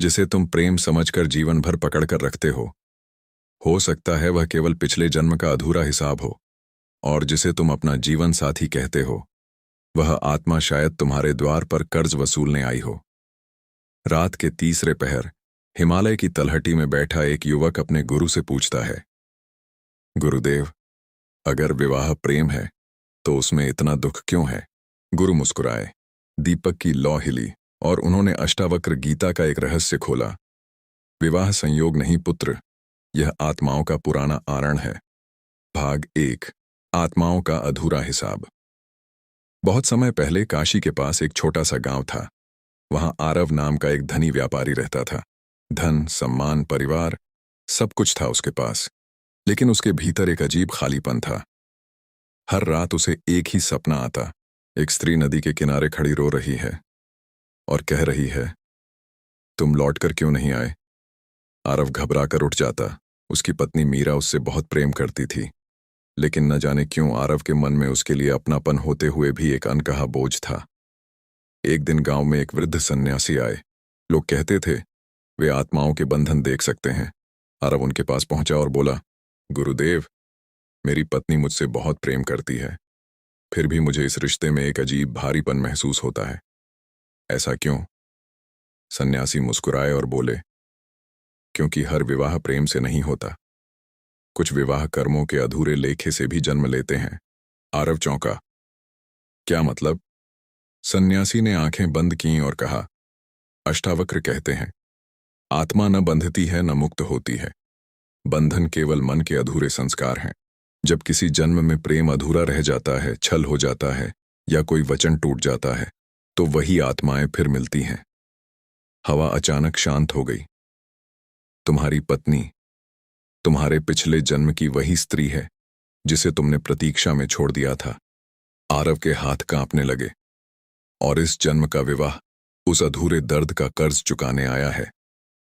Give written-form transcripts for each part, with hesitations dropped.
जिसे तुम प्रेम समझकर जीवन भर पकड़ कर रखते हो सकता है वह केवल पिछले जन्म का अधूरा हिसाब हो। और जिसे तुम अपना जीवन साथी कहते हो, वह आत्मा शायद तुम्हारे द्वार पर कर्ज वसूलने आई हो। रात के तीसरे पहर हिमालय की तलहटी में बैठा एक युवक अपने गुरु से पूछता है, गुरुदेव, अगर विवाह प्रेम है तो उसमें इतना दुख क्यों है? गुरु मुस्कुराए। दीपक की लौ हिली और उन्होंने अष्टावक्र गीता का एक रहस्य खोला। विवाह संयोग नहीं पुत्र, यह आत्माओं का पुराना आरण है। भाग 1, आत्माओं का अधूरा हिसाब। बहुत समय पहले काशी के पास एक छोटा सा गांव था। वहां आरव नाम का एक धनी व्यापारी रहता था। धन, सम्मान, परिवार, सब कुछ था उसके पास, लेकिन उसके भीतर एक अजीब खालीपन था। हर रात उसे एक ही सपना आता। एक स्त्री नदी के किनारे खड़ी रो रही है और कह रही है, तुम लौटकर क्यों नहीं आए? आरव घबरा कर उठ जाता। उसकी पत्नी मीरा उससे बहुत प्रेम करती थी, लेकिन न जाने क्यों आरव के मन में उसके लिए अपनापन होते हुए भी एक अनकहा बोझ था। एक दिन गांव में एक वृद्ध सन्यासी आए। लोग कहते थे वे आत्माओं के बंधन देख सकते हैं। आरव उनके पास पहुंचा और बोला, गुरुदेव, मेरी पत्नी मुझसे बहुत प्रेम करती है, फिर भी मुझे इस रिश्ते में एक अजीब भारीपन महसूस होता है। ऐसा क्यों? सन्यासी मुस्कुराए और बोले, क्योंकि हर विवाह प्रेम से नहीं होता। कुछ विवाह कर्मों के अधूरे लेखे से भी जन्म लेते हैं। आरव चौंका। क्या मतलब? सन्यासी ने आंखें बंद कीं और कहा, अष्टावक्र कहते हैं, आत्मा न बंधती है न मुक्त होती है। बंधन केवल मन के अधूरे संस्कार हैं। जब किसी जन्म में प्रेम अधूरा रह जाता है, छल हो जाता है या कोई वचन टूट जाता है, तो वही आत्माएं फिर मिलती हैं। हवा अचानक शांत हो गई। तुम्हारी पत्नी तुम्हारे पिछले जन्म की वही स्त्री है जिसे तुमने प्रतीक्षा में छोड़ दिया था। आरव के हाथ कांपने लगे। और इस जन्म का विवाह उस अधूरे दर्द का कर्ज चुकाने आया है।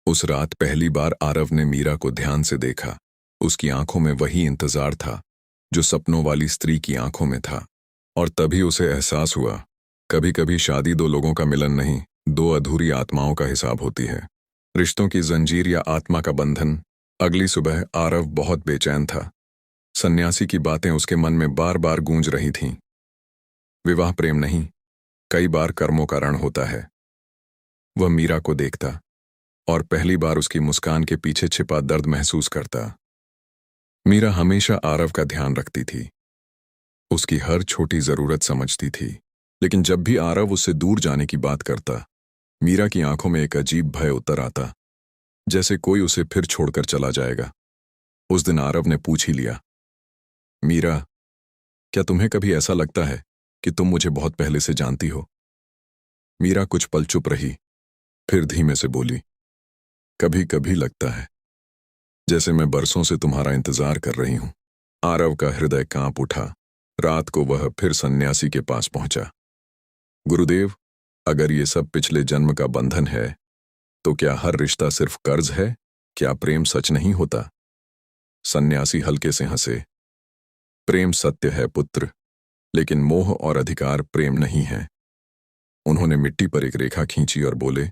उस रात पहली बार आरव ने मीरा को ध्यान से देखा। उसकी आंखों में वही इंतजार था जो सपनों वाली स्त्री की आंखों में था। और तभी उसे एहसास हुआ, कभी कभी शादी दो लोगों का मिलन नहीं, दो अधूरी आत्माओं का हिसाब होती है। रिश्तों की जंजीर या आत्मा का बंधन। अगली सुबह आरव बहुत बेचैन था। सन्यासी की बातें उसके मन में बार बार गूंज रही थीं। विवाह प्रेम नहीं, कई बार कर्मों का रण होता है। वह मीरा को देखता और पहली बार उसकी मुस्कान के पीछे छिपा दर्द महसूस करता। मीरा हमेशा आरव का ध्यान रखती थी, उसकी हर छोटी जरूरत समझती थी, लेकिन जब भी आरव उससे दूर जाने की बात करता, मीरा की आंखों में एक अजीब भय उतर आता, जैसे कोई उसे फिर छोड़कर चला जाएगा। उस दिन आरव ने पूछ ही लिया, मीरा, क्या तुम्हें कभी ऐसा लगता है कि तुम मुझे बहुत पहले से जानती हो? मीरा कुछ पल चुप रही, फिर धीमे से बोली, कभी कभी लगता है जैसे मैं बरसों से तुम्हारा इंतजार कर रही हूं। आरव का हृदय कांप उठा। रात को वह फिर सन्यासी के पास पहुंचा। गुरुदेव, अगर ये सब पिछले जन्म का बंधन है, तो क्या हर रिश्ता सिर्फ कर्ज है? क्या प्रेम सच नहीं होता? सन्यासी हल्के से हंसे। प्रेम सत्य है पुत्र, लेकिन मोह और अधिकार प्रेम नहीं है। उन्होंने मिट्टी पर एक रेखा खींची और बोले,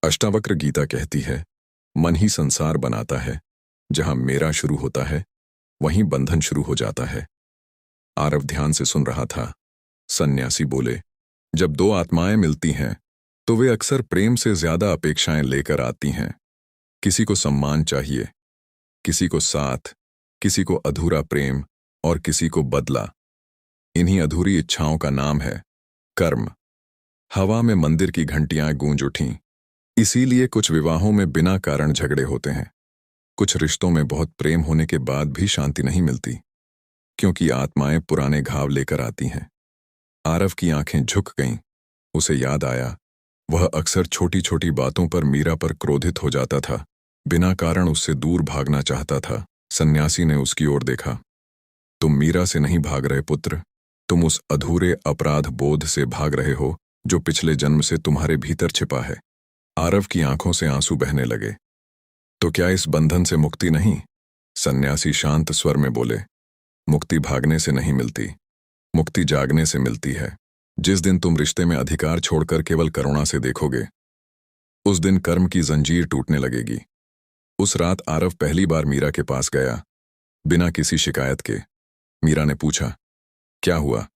अष्टावक्र गीता कहती है, मन ही संसार बनाता है। जहां मेरा शुरू होता है, वहीं बंधन शुरू हो जाता है। आरव ध्यान से सुन रहा था। सन्यासी बोले, जब दो आत्माएं मिलती हैं, तो वे अक्सर प्रेम से ज्यादा अपेक्षाएं लेकर आती हैं। किसी को सम्मान चाहिए, किसी को साथ, किसी को अधूरा प्रेम और किसी को बदला। इन्हीं अधूरी इच्छाओं का नाम है कर्म। हवा में मंदिर की घंटियां गूंज उठीं। इसीलिए कुछ विवाहों में बिना कारण झगड़े होते हैं। कुछ रिश्तों में बहुत प्रेम होने के बाद भी शांति नहीं मिलती, क्योंकि आत्माएं पुराने घाव लेकर आती हैं। आरव की आंखें झुक गईं। उसे याद आया, वह अक्सर छोटी छोटी बातों पर मीरा पर क्रोधित हो जाता था, बिना कारण उससे दूर भागना चाहता था। सन्यासी ने उसकी ओर देखा। तुम मीरा से नहीं भाग रहे पुत्र, तुम उस अधूरे अपराध बोध से भाग रहे हो जो पिछले जन्म से तुम्हारे भीतर छिपा है। आरव की आंखों से आंसू बहने लगे। तो क्या इस बंधन से मुक्ति नहीं? सन्यासी शांत स्वर में बोले, मुक्ति भागने से नहीं मिलती, मुक्ति जागने से मिलती है। जिस दिन तुम रिश्ते में अधिकार छोड़कर केवल करुणा से देखोगे, उस दिन कर्म की जंजीर टूटने लगेगी। उस रात आरव पहली बार मीरा के पास गया, बिना किसी शिकायत के। मीरा ने पूछा, क्या हुआ?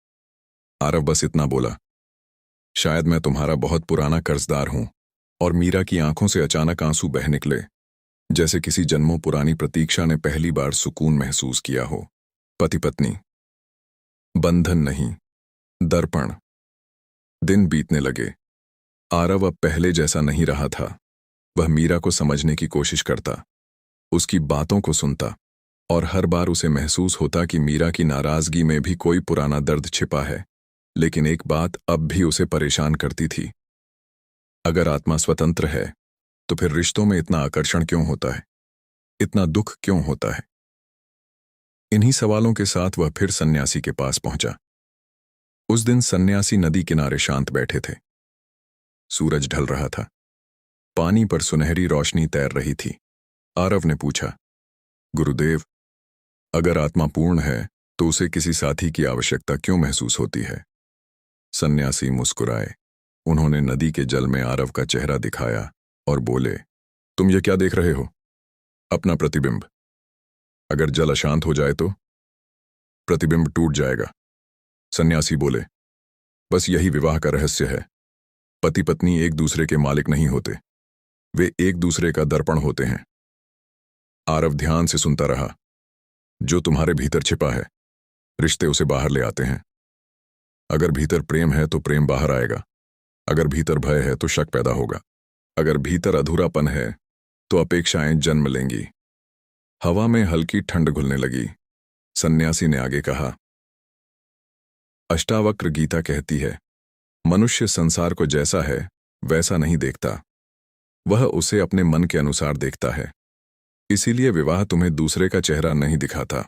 आरव बस इतना बोला, शायद मैं तुम्हारा बहुत पुराना कर्जदार हूं। और मीरा की आंखों से अचानक आंसू बह निकले, जैसे किसी जन्मों पुरानी प्रतीक्षा ने पहली बार सुकून महसूस किया हो। पति पत्नी, बंधन नहीं, दर्पण। दिन बीतने लगे। आरव अब पहले जैसा नहीं रहा था। वह मीरा को समझने की कोशिश करता, उसकी बातों को सुनता, और हर बार उसे महसूस होता कि मीरा की नाराजगी में भी कोई पुराना दर्द छिपा है। लेकिन एक बात अब भी उसे परेशान करती थी। अगर आत्मा स्वतंत्र है, तो फिर रिश्तों में इतना आकर्षण क्यों होता है? इतना दुख क्यों होता है? इन्हीं सवालों के साथ वह फिर सन्यासी के पास पहुंचा। उस दिन सन्यासी नदी किनारे शांत बैठे थे। सूरज ढल रहा था, पानी पर सुनहरी रोशनी तैर रही थी। आरव ने पूछा, गुरुदेव, अगर आत्मा पूर्ण है तो उसे किसी साथी की आवश्यकता क्यों महसूस होती है? सन्यासी मुस्कुराए। उन्होंने नदी के जल में आरव का चेहरा दिखाया और बोले, तुम ये क्या देख रहे हो? अपना प्रतिबिंब। अगर जल अशांत हो जाए तो प्रतिबिंब टूट जाएगा। सन्यासी बोले, बस यही विवाह का रहस्य है। पति पत्नी एक दूसरे के मालिक नहीं होते, वे एक दूसरे का दर्पण होते हैं। आरव ध्यान से सुनता रहा। जो तुम्हारे भीतर छिपा है, रिश्ते उसे बाहर ले आते हैं। अगर भीतर प्रेम है तो प्रेम बाहर आएगा। अगर भीतर भय है तो शक पैदा होगा। अगर भीतर अधूरापन है तो अपेक्षाएं जन्म लेंगी। हवा में हल्की ठंड घुलने लगी। सन्यासी ने आगे कहा, अष्टावक्र गीता कहती है, मनुष्य संसार को जैसा है वैसा नहीं देखता, वह उसे अपने मन के अनुसार देखता है। इसीलिए विवाह तुम्हें दूसरे का चेहरा नहीं दिखाता,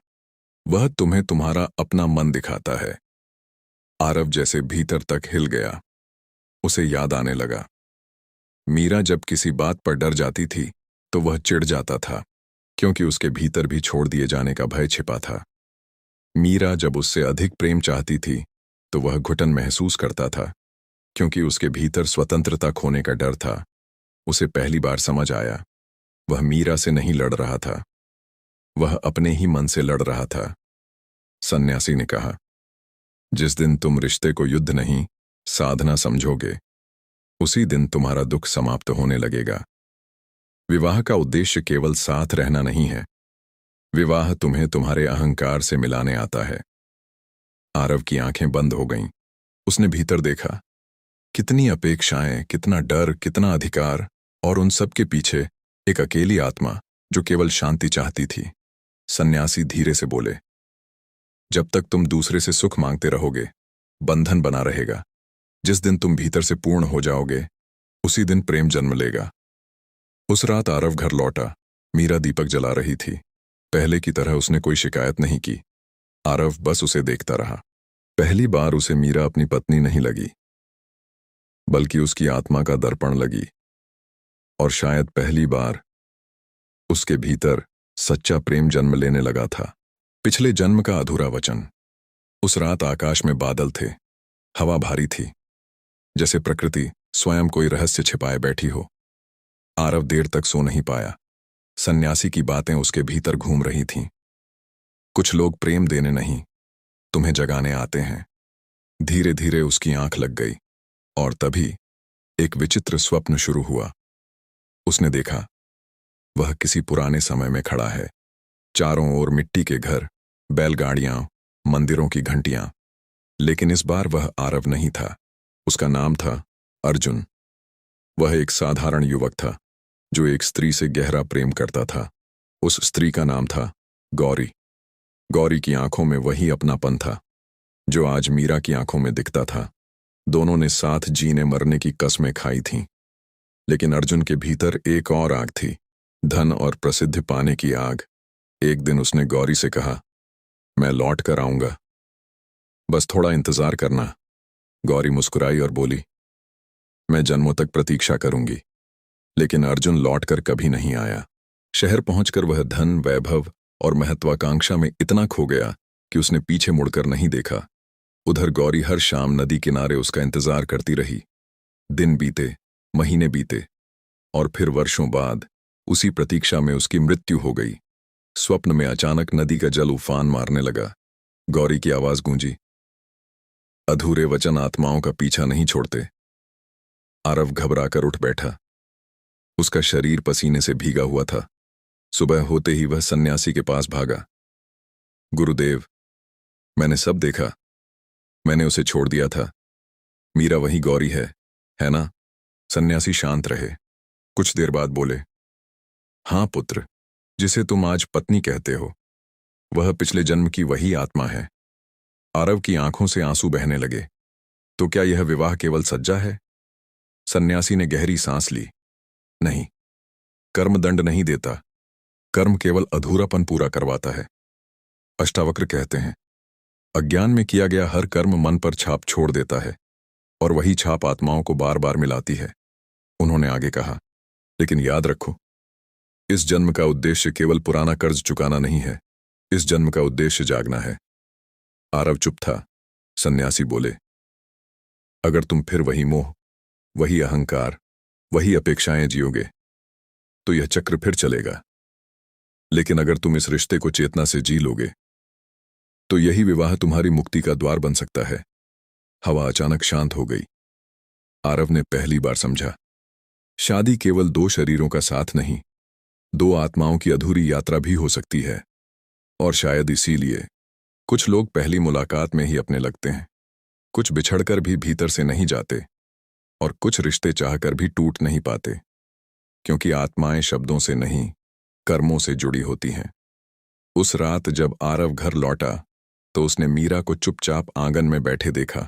वह तुम्हें तुम्हारा अपना मन दिखाता है। आरव जैसे भीतर तक हिल गया। उसे याद आने लगा, मीरा जब किसी बात पर डर जाती थी तो वह चिढ़ जाता था, क्योंकि उसके भीतर भी छोड़ दिए जाने का भय छिपा था। मीरा जब उससे अधिक प्रेम चाहती थी तो वह घुटन महसूस करता था, क्योंकि उसके भीतर स्वतंत्रता खोने का डर था। उसे पहली बार समझ आया, वह मीरा से नहीं लड़ रहा था, वह अपने ही मन से लड़ रहा था। सन्यासी ने कहा, जिस दिन तुम रिश्ते को युद्ध नहीं, साधना समझोगे, उसी दिन तुम्हारा दुख समाप्त होने लगेगा। विवाह का उद्देश्य केवल साथ रहना नहीं है। विवाह तुम्हें तुम्हारे अहंकार से मिलाने आता है। आरव की आंखें बंद हो गईं। उसने भीतर देखा, कितनी अपेक्षाएं, कितना डर, कितना अधिकार, और उन सब के पीछे एक अकेली आत्मा जो केवल शांति चाहती थी। सन्यासी धीरे से बोले, जब तक तुम दूसरे से सुख मांगते रहोगे, बंधन बना रहेगा। जिस दिन तुम भीतर से पूर्ण हो जाओगे, उसी दिन प्रेम जन्म लेगा। उस रात आरव घर लौटा। मीरा दीपक जला रही थी। पहले की तरह उसने कोई शिकायत नहीं की। आरव बस उसे देखता रहा। पहली बार उसे मीरा अपनी पत्नी नहीं लगी, बल्कि उसकी आत्मा का दर्पण लगी। और शायद पहली बार उसके भीतर सच्चा प्रेम जन्म लेने लगा था। पिछले जन्म का अधूरा वचन। उस रात आकाश में बादल थे, हवा भारी थी, जैसे प्रकृति स्वयं कोई रहस्य छिपाए बैठी हो। आरव देर तक सो नहीं पाया। सन्यासी की बातें उसके भीतर घूम रही थीं। कुछ लोग प्रेम देने नहीं, तुम्हें जगाने आते हैं। धीरे धीरे उसकी आंख लग गई, और तभी एक विचित्र स्वप्न शुरू हुआ। उसने देखा, वह किसी पुराने समय में खड़ा है। चारों ओर मिट्टी के घर, बैलगाड़ियां, मंदिरों की घंटियां। लेकिन इस बार वह आरव नहीं था। उसका नाम था अर्जुन। वह एक साधारण युवक था जो एक स्त्री से गहरा प्रेम करता था। उस स्त्री का नाम था गौरी। गौरी की आंखों में वही अपनापन था जो आज मीरा की आंखों में दिखता था। दोनों ने साथ जीने मरने की कस्में खाई थीं। लेकिन अर्जुन के भीतर एक और आग थी, धन और प्रसिद्धि पाने की आग। एक दिन उसने गौरी से कहा, मैं लौट कर आऊंगा, बस थोड़ा इंतजार करना। गौरी मुस्कुराई और बोली, मैं जन्मों तक प्रतीक्षा करूंगी। लेकिन अर्जुन लौटकर कभी नहीं आया। शहर पहुंचकर वह धन, वैभव और महत्वाकांक्षा में इतना खो गया कि उसने पीछे मुड़कर नहीं देखा। उधर गौरी हर शाम नदी किनारे उसका इंतजार करती रही। दिन बीते, महीने बीते, और फिर वर्षों बाद उसी प्रतीक्षा में उसकी मृत्यु हो गई। स्वप्न में अचानक नदी का जल उफान मारने लगा। गौरी की आवाज गूंजी, अधूरे वचन आत्माओं का पीछा नहीं छोड़ते। आरव घबराकर उठ बैठा। उसका शरीर पसीने से भीगा हुआ था। सुबह होते ही वह सन्यासी के पास भागा। गुरुदेव, मैंने सब देखा। मैंने उसे छोड़ दिया था। मीरा वही गौरी है ना? सन्यासी शांत रहे। कुछ देर बाद बोले, हाँ पुत्र, जिसे तुम आज पत्नी कहते हो, वह पिछले जन्म की वही आत्मा है। आरव की आंखों से आंसू बहने लगे। तो क्या यह विवाह केवल सज्जा है? सन्यासी ने गहरी सांस ली। नहीं, कर्म दंड नहीं देता। कर्म केवल अधूरापन पूरा करवाता है। अष्टावक्र कहते हैं, अज्ञान में किया गया हर कर्म मन पर छाप छोड़ देता है और वही छाप आत्माओं को बार बार मिलाती है। उन्होंने आगे कहा, लेकिन याद रखो, इस जन्म का उद्देश्य केवल पुराना कर्ज चुकाना नहीं है। इस जन्म का उद्देश्य जागना है। आरव चुप था। सन्यासी बोले, अगर तुम फिर वही मोह, वही अहंकार, वही अपेक्षाएं जियोगे तो यह चक्र फिर चलेगा। लेकिन अगर तुम इस रिश्ते को चेतना से जी लोगे तो यही विवाह तुम्हारी मुक्ति का द्वार बन सकता है। हवा अचानक शांत हो गई। आरव ने पहली बार समझा, शादी केवल दो शरीरों का साथ नहीं, दो आत्माओं की अधूरी यात्रा भी हो सकती है। और शायद इसीलिए कुछ लोग पहली मुलाकात में ही अपने लगते हैं, कुछ बिछड़कर भी भीतर से नहीं जाते, और कुछ रिश्ते चाहकर भी टूट नहीं पाते, क्योंकि आत्माएं शब्दों से नहीं, कर्मों से जुड़ी होती हैं। उस रात जब आरव घर लौटा तो उसने मीरा को चुपचाप आंगन में बैठे देखा।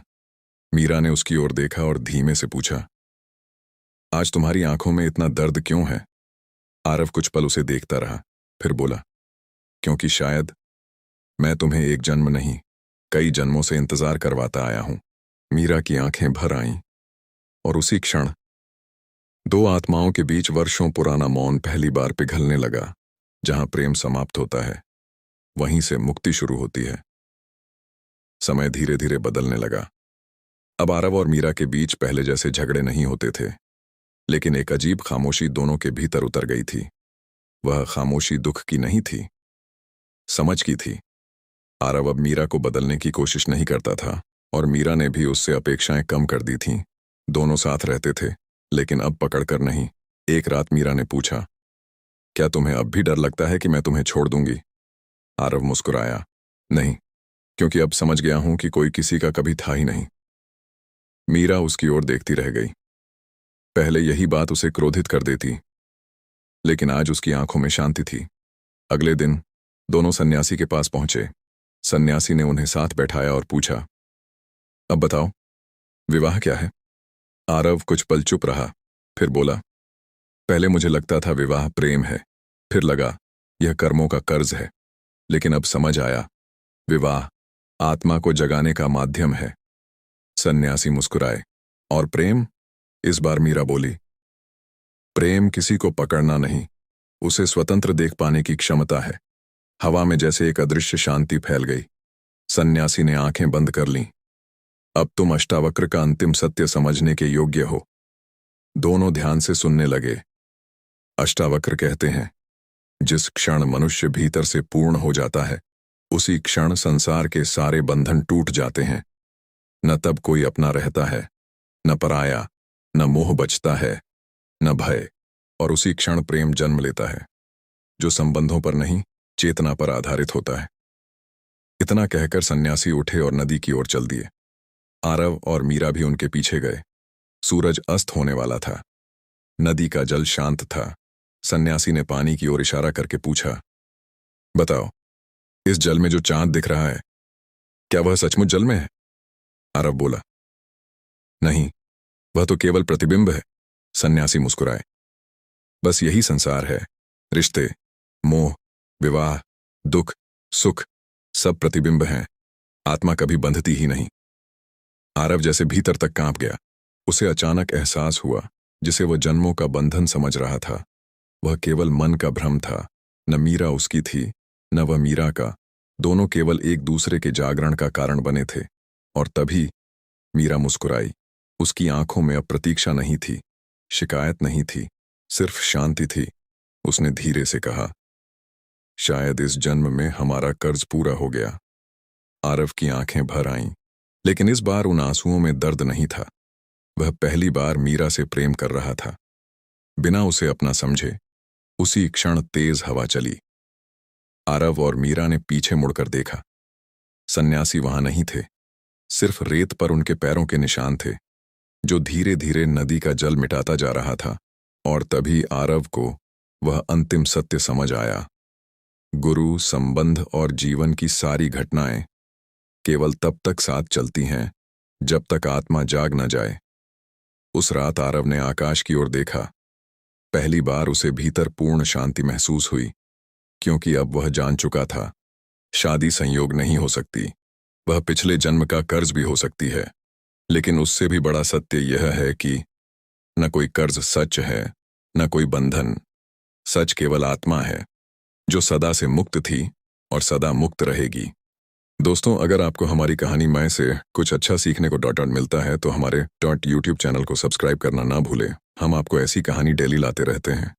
मीरा ने उसकी ओर देखा और धीमे से पूछा, आज तुम्हारी आंखों में इतना दर्द क्यों है? आरव कुछ पल उसे देखता रहा, फिर बोला, क्योंकि शायद मैं तुम्हें एक जन्म नहीं, कई जन्मों से इंतजार करवाता आया हूं। मीरा की आंखें भर आईं और उसी क्षण दो आत्माओं के बीच वर्षों पुराना मौन पहली बार पिघलने लगा। जहां प्रेम समाप्त होता है, वहीं से मुक्ति शुरू होती है। समय धीरे धीरे बदलने लगा। अब आरव और मीरा के बीच पहले जैसे झगड़े नहीं होते थे, लेकिन एक अजीब खामोशी दोनों के भीतर उतर गई थी। वह खामोशी दुख की नहीं थी, समझ की थी। आरव अब मीरा को बदलने की कोशिश नहीं करता था और मीरा ने भी उससे अपेक्षाएं कम कर दी थीं। दोनों साथ रहते थे, लेकिन अब पकड़कर नहीं। एक रात मीरा ने पूछा, क्या तुम्हें अब भी डर लगता है कि मैं तुम्हें छोड़ दूंगी? आरव मुस्कुराया, नहीं, क्योंकि अब समझ गया हूं कि कोई किसी का कभी था ही नहीं। मीरा उसकी ओर देखती रह गई। पहले यही बात उसे क्रोधित कर देती, लेकिन आज उसकी आंखों में शांति थी। अगले दिन दोनों सन्यासी के पास पहुंचे। सन्यासी ने उन्हें साथ बैठाया और पूछा, अब बताओ, विवाह क्या है? आरव कुछ पल चुप रहा, फिर बोला, पहले मुझे लगता था विवाह प्रेम है, फिर लगा यह कर्मों का कर्ज है, लेकिन अब समझ आया, विवाह आत्मा को जगाने का माध्यम है। सन्यासी मुस्कुराए, और प्रेम? इस बार मीरा बोली, प्रेम किसी को पकड़ना नहीं, उसे स्वतंत्र देख पाने की क्षमता है। हवा में जैसे एक अदृश्य शांति फैल गई। सन्यासी ने आंखें बंद कर लीं। अब तुम अष्टावक्र का अंतिम सत्य समझने के योग्य हो। दोनों ध्यान से सुनने लगे। अष्टावक्र कहते हैं, जिस क्षण मनुष्य भीतर से पूर्ण हो जाता है, उसी क्षण संसार के सारे बंधन टूट जाते हैं। न तब कोई अपना रहता है, न पराया, न मोह बचता है, न भय, और उसी क्षण प्रेम जन्म लेता है, जो संबंधों पर नहीं, चेतना पर आधारित होता है। इतना कहकर सन्यासी उठे और नदी की ओर चल दिए। आरव और मीरा भी उनके पीछे गए। सूरज अस्त होने वाला था। नदी का जल शांत था। सन्यासी ने पानी की ओर इशारा करके पूछा, बताओ, इस जल में जो चांद दिख रहा है, क्या वह सचमुच जल में है? आरव बोला, नहीं, वह तो केवल प्रतिबिंब है। सन्यासी मुस्कुराए, बस यही संसार है। रिश्ते, मोह, विवाह, दुख, सुख, सब प्रतिबिंब हैं। आत्मा कभी बंधती ही नहीं। आरव जैसे भीतर तक कांप गया। उसे अचानक एहसास हुआ, जिसे वह जन्मों का बंधन समझ रहा था, वह केवल मन का भ्रम था। न मीरा उसकी थी, न वह मीरा का। दोनों केवल एक दूसरे के जागरण का कारण बने थे। और तभी मीरा मुस्कुराई। उसकी आंखों में अब प्रतीक्षा नहीं थी, शिकायत नहीं थी, सिर्फ शांति थी। उसने धीरे से कहा, शायद इस जन्म में हमारा कर्ज पूरा हो गया। आरव की आंखें भर आईं, लेकिन इस बार उन आंसुओं में दर्द नहीं था। वह पहली बार मीरा से प्रेम कर रहा था, बिना उसे अपना समझे। उसी क्षण तेज हवा चली। आरव और मीरा ने पीछे मुड़कर देखा। सन्यासी वहां नहीं थे, सिर्फ रेत पर उनके पैरों के निशान थे, जो धीरे धीरे नदी का जल मिटाता जा रहा था। और तभी आरव को वह अंतिम सत्य समझ आया। गुरु, संबंध और जीवन की सारी घटनाएं केवल तब तक साथ चलती हैं जब तक आत्मा जाग न जाए। उस रात आरव ने आकाश की ओर देखा। पहली बार उसे भीतर पूर्ण शांति महसूस हुई, क्योंकि अब वह जान चुका था, शादी संयोग नहीं हो सकती, वह पिछले जन्म का कर्ज भी हो सकती है। लेकिन उससे भी बड़ा सत्य यह है कि न कोई कर्ज सच है, न कोई बंधन। सच केवल आत्मा है, जो सदा से मुक्त थी और सदा मुक्त रहेगी। दोस्तों, अगर आपको हमारी कहानी मैं से कुछ अच्छा सीखने को डॉट मिलता है तो हमारे YouTube चैनल को सब्सक्राइब करना ना भूलें। हम आपको ऐसी कहानी डेली लाते रहते हैं।